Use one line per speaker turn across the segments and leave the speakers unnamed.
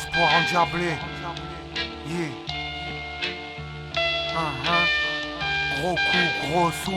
espoir endiablé. Yeah. Gros coup, gros sous.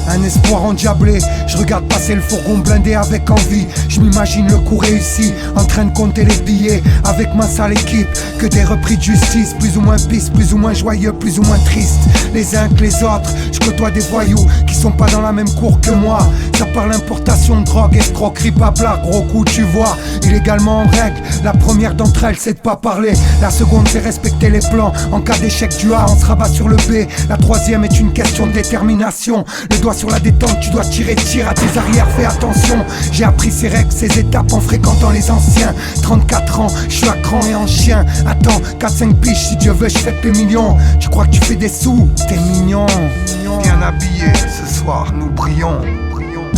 Un espoir endiablé, je regarde passer le fourgon blindé avec envie. Je m'imagine le coup réussi, en train de compter les billets avec ma sale équipe. Que des repris de justice, plus ou moins pistes, plus ou moins joyeux, plus ou moins tristes. Les uns que les autres, je côtoie des voyous qui sont pas dans la même cour que moi. Ça parle importation de drogue, escroquerie, papla, gros coup tu vois. Illégalement en règle, la première d'entre elles c'est de pas parler. La seconde c'est respecter les plans, en cas d'échec du A on se rabat sur le B. La troisième est une question de détermination. Le doigt sur la détente, tu dois tirer, tire à tes arrières, fais attention. J'ai appris ces règles, ces étapes en fréquentant les anciens. 34 ans, je suis à cran et en chien. Attends, 4-5 piges, si Dieu veut je fête les millions. Tu crois que tu fais des sous, t'es mignon. Bien habillé, ce soir nous brillons.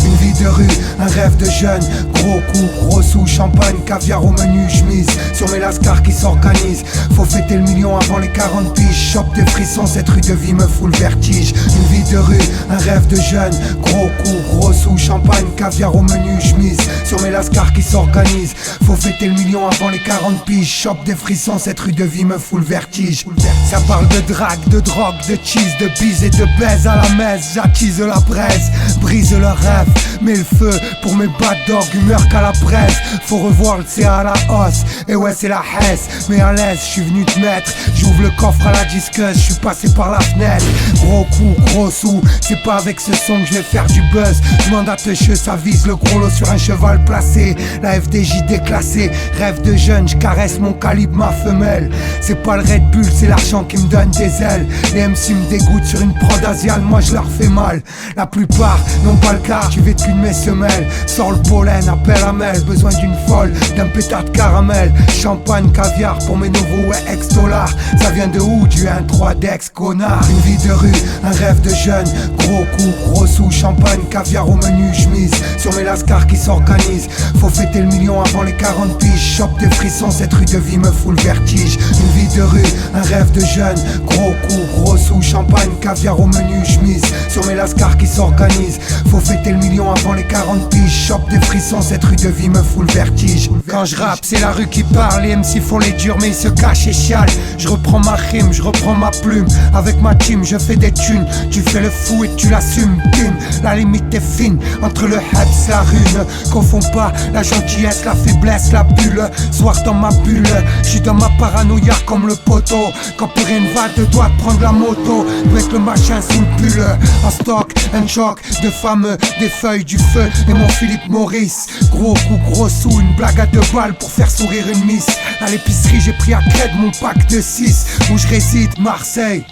Une vie de rue, un rêve de jeune. Gros coup, gros sous, champagne, caviar au menu, chemise. Sur mes lascars qui s'organisent. Faut fêter le million avant les 40 piges. Chope des frissons, cette rue de vie me fout le vertige. Une vie de rue, un rêve de jeune. Gros coup, gros sous, champagne, caviar au menu, chemise. Sur mes lascars qui s'organisent. Faut fêter le million avant les 40 piges. Chope des frissons, cette rue de vie me fout le vertige. Ça parle de drague, de drogue, de cheese, de bise et de baise à la messe. J'attise la braise, brise le rêve. Mets le feu pour mes bad dogs, humeur qu'à la presse. Faut revoir le CA à la hausse. Et ouais c'est la hesse, mais à l'aise, je suis venu te mettre. J'ouvre le coffre à la disqueuse, je suis passé par la fenêtre. Gros coup, gros sous, c'est pas avec ce son que je vais faire du buzz. Demande à Teucheux, ça vise le gros lot sur un cheval placé. La FDJ déclassée, rêve de jeune, je caresse mon calibre, ma femelle. C'est pas le Red Bull, c'est l'argent qui me donne des ailes. Les MC me dégoûtent sur une prod asiale, moi je leur fais mal. La plupart n'ont pas le cas, tu veux qu'une mes semelles. Sors le pollen, appelle Amel. Besoin d'une folle, d'un pétard de caramel. Champagne, caviar pour mes nouveaux ouais, ex-dollars. Ça vient de où? Du 1-3 d'ex, connard. Une vie de rue, un rêve de jeune. Gros coup, gros sous, champagne, caviar au menu, chemise. Sur mes lascars qui s'organisent. Faut fêter le million avant les 40 piges. Chope des frissons, cette rue de vie me fout le vertige. Une vie de rue, un rêve de jeune. Gros coup, gros sous, champagne, caviar au menu, chemise. Sur mes lascars qui s'organisent. Faut fêter le million avant les 40 piges. Chope des frissons, cette rue de vie me fout le vertige. Quand je rappe, c'est la rue qui parle. Les MC font les durs mais ils se cachent et chialent. Je reprends ma rime, je reprends ma plume. Avec ma team, je fais des thunes. Tu fais le fou et tu l'assumes. Bim, la limite est fine entre le heps, la rune. Confonds pas la gentillesse, la faiblesse, la bulle. Soir dans ma bulle, je suis dans ma paranoïa comme le poteau. Quand plus rien ne va, te dois de prendre la moto. Mettre le machin sous le pull. En stock, un choc de fameux, des feuilles, du feu et mon Philippe Maurice. Gros coup, gros sous, une blague à 2 balles pour faire sourire une miss. À l'épicerie j'ai pris à crête mon pack de 6 où je réside, Marseille.